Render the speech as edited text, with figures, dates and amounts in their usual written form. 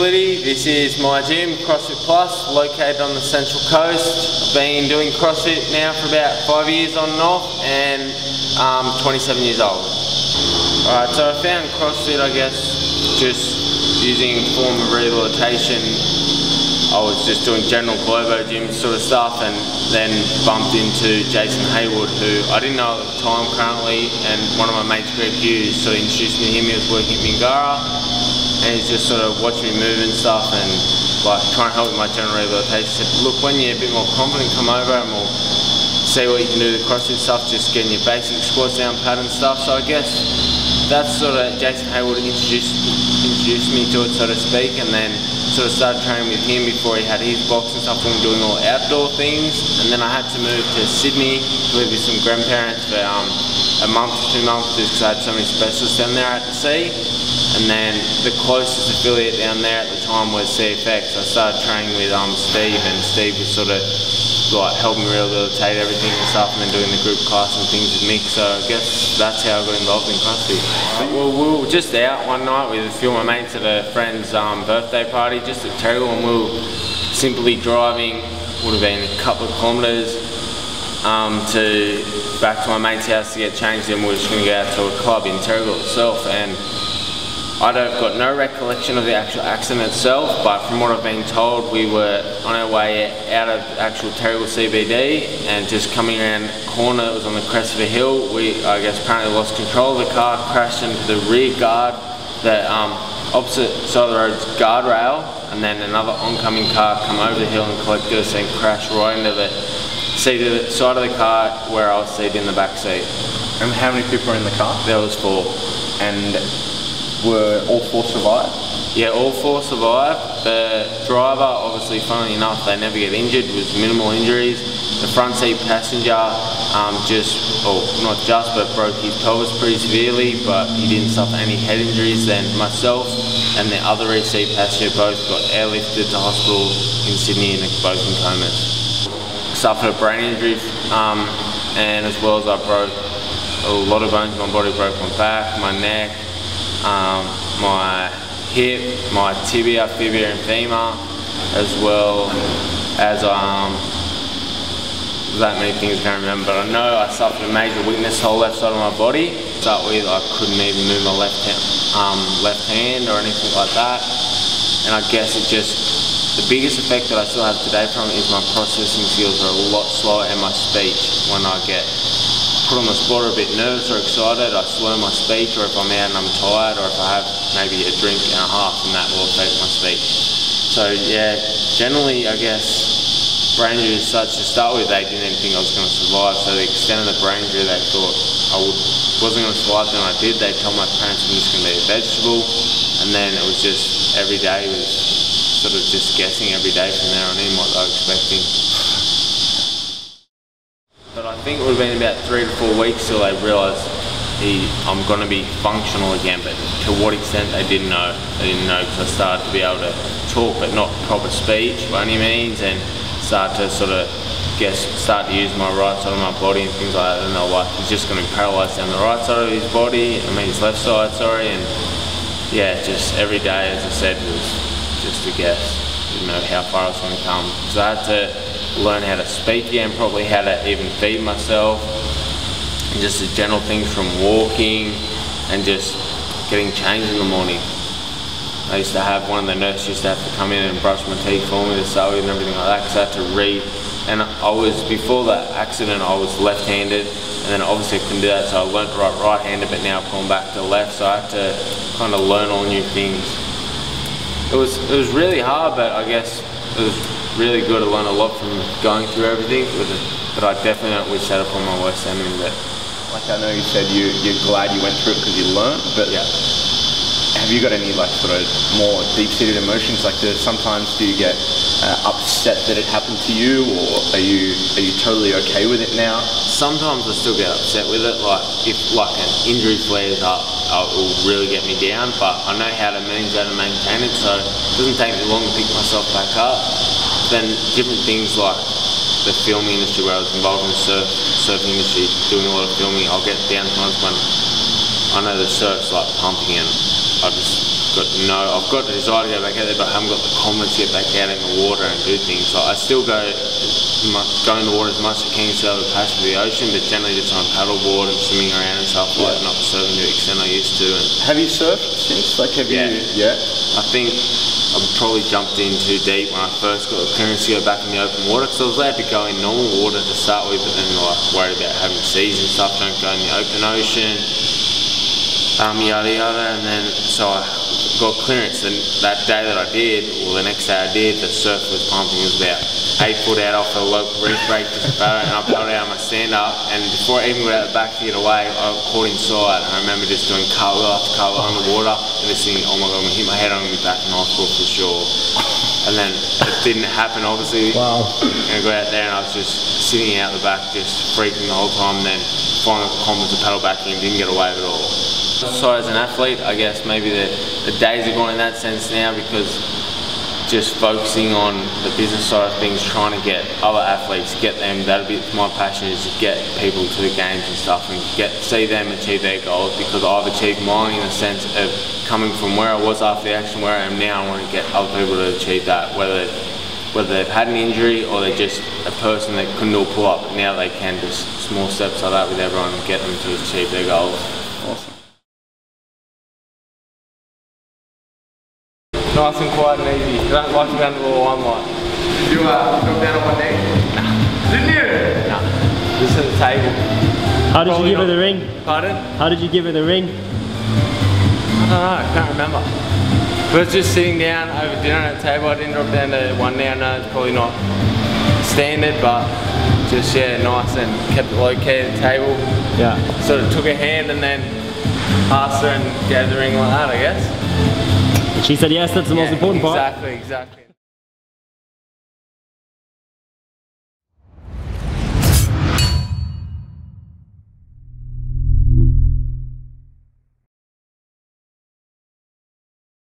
facility. This is my gym, CrossFit Plus, located on the Central Coast. I've been doing CrossFit now for about 5 years on and off, and I'm 27 years old. Alright, so I found CrossFit, I guess, just using a form of rehabilitation. I was just doing general globo gym sort of stuff, and then bumped into Jason Hayward, who I didn't know at the time currently, and one of my mates, Greg Hughes, sort of introduced me to him. He was working at Mingara, and he's just sort of watching me move and stuff, and like trying to help with my general rehabilitation. He said, look, when you're a bit more confident, come over and we'll see what you can do with the CrossFit stuff, just getting your basic squats down pat and stuff. So I guess that's sort of, Jason Hayward introduced me to it, so to speak, and then sort of started training with him before he had his box and stuff, and doing all outdoor things. And then I had to move to Sydney to live with some grandparents for a month or 2 months, just because I had so many specialists down there I had to see. And then the closest affiliate down there at the time was CFX. I started training with Steve, and Steve was sort of like helping me rehabilitate everything and stuff, and then doing the group class and things with Mick. So I guess that's how I got involved in CrossFit. Well, we were just out one night with a few of my mates at a friend's birthday party just at Terrigal, and we were simply driving, would have been a couple of kilometres back to my mate's house to get changed, and we were just going to go out to a club in Terrigal itself. And I've got no recollection of the actual accident itself, but from what I've been told, we were on our way out of actual Terrigal CBD, and just coming around a corner that was on the crest of a hill, we, I guess, apparently lost control of the car, crashed into the rear guard, the opposite side of the road's guardrail, and then another oncoming car come over the hill and collected us and crashed right into the side of the car where I was seated in the back seat. And how many people were in the car? There was 4. And were all 4 survived? Yeah, all 4 survived. The driver, obviously, funnily enough, they never get injured, with minimal injuries. The front seat passenger not just, but broke his pelvis pretty severely, but he didn't suffer any head injuries. Then myself and the other rear seat passenger both got airlifted to hospital in Sydney, and both in comas. Suffered a brain injury, and as well as I broke a lot of bones in my body. Broke my back, my neck, my hip, my tibia, fibula and femur, as well as that many things I can't remember, but I know I suffered a major weakness whole left side of my body. To start with, I couldn't even move my left hand or anything like that, and I guess it just, the biggest effect that I still have today from it is my processing skills are a lot slower, and my speech. When I get put on the spot or a bit nervous or excited, I slow my speech, or if I'm out and I'm tired, or if I have maybe a drink and a half, and that will affect my speech. So yeah, generally I guess brain injury as such, to start with, they didn't even think I was going to survive. So the extent of the brain injury, they thought I wasn't going to survive. Then I did. They told my parents I'm just going to be a vegetable, and then it was just every day was sort of just guessing every day from there on in what they were expecting. But I think it would have been about 3 to 4 weeks till they realised I'm going to be functional again, but to what extent they didn't know. They didn't know, because I started to be able to talk, but not proper speech by any means, and start to sort of start to use my right side of my body and things like that. And they're like, he's just going to be paralysed down the right side of his body, his left side, sorry. And yeah, just every day, as I said, was just a guess. Didn't know how far I was going to come. So I had to learn how to speak again, probably how to even feed myself, and just the general things from walking and just getting changed in the morning. I used to have one of the nurses used to have to come in and brush my teeth for me to start with and everything like that, because I had to read. And before that accident, I was left-handed, and then obviously I couldn't do that, so I learnt to write right-handed, but now I've gone back to left, so I had to kind of learn all new things. It was really hard, but I guess it was really good. to learn a lot from going through everything, but I definitely don't wish that upon my worst enemy. But like, I know you said you're glad you went through it because you learned, but yeah. Have you got any like sort of more deep-seated emotions? Like, sometimes do you get upset that it happened to you, or are you totally okay with it now? Sometimes I still get upset with it. Like, if like an injury flares up, it will really get me down. But I know how to manage that and maintain it, so it doesn't take me long to pick myself back up. Then different things like the filming industry, where I was involved in the surfing industry, doing a lot of filming, I'll get down times when I know the surf's like pumping and I just I've got the desire to go back out there, but I haven't got the confidence to get back out in the water and do things. So I still go in the water as much as I can, still have a passion for the ocean, but generally just on paddleboard and swimming around and stuff, like not surfing to the extent I used to. And have you surfed since? Like, have you? Yeah. I think I probably jumped in too deep when I first got the clearance to go back in the open water, because I was allowed to go in normal water to start with, but then like worried about having seas and stuff, don't go in the open ocean, yada yada, and then so I got clearance. And that day that I did, or the next day I did, the surf was pumping. It was about 8 foot out off the local reef break, just about it, and I paddled out on my stand up, and before I even got out the back to get away, I got caught inside. I remember just doing cartwheel after cartwheel on the water, and just thinking, oh my god, I'm gonna hit my head, I'm gonna be back in hospital for sure. And then it didn't happen, obviously. Wow. And I got out there and I was just sitting out the back, just freaking the whole time, and then finally got confidence to paddle back in, didn't get away at all. So as an athlete, I guess maybe the days are gone in that sense now, because just focusing on the business side of things, trying to get other athletes, get them, that'll be my passion, is to get people to the games and stuff and see them achieve their goals, because I've achieved mine in the sense of coming from where I was after the action, where I am now. I want to get other people to achieve that, whether they've had an injury or they're just a person that couldn't do a pull up, but now they can, just small steps like that with everyone, and get them to achieve their goals. Awesome. Nice and quiet and easy. You don't like to go under the limelight. Did you drop down on one knee? No. Didn't you? No. Just at the table. How did you give her the ring? Pardon? How did you give her the ring? I don't know, I can't remember. We was just sitting down over dinner at the table. I didn't drop down to one knee. I know it's probably not standard, but just, yeah, nice, and kept it low key at the table. Yeah. Sort of took her hand and then passed her and gave the ring like that, I guess. She said yes, that's the most important part. Exactly.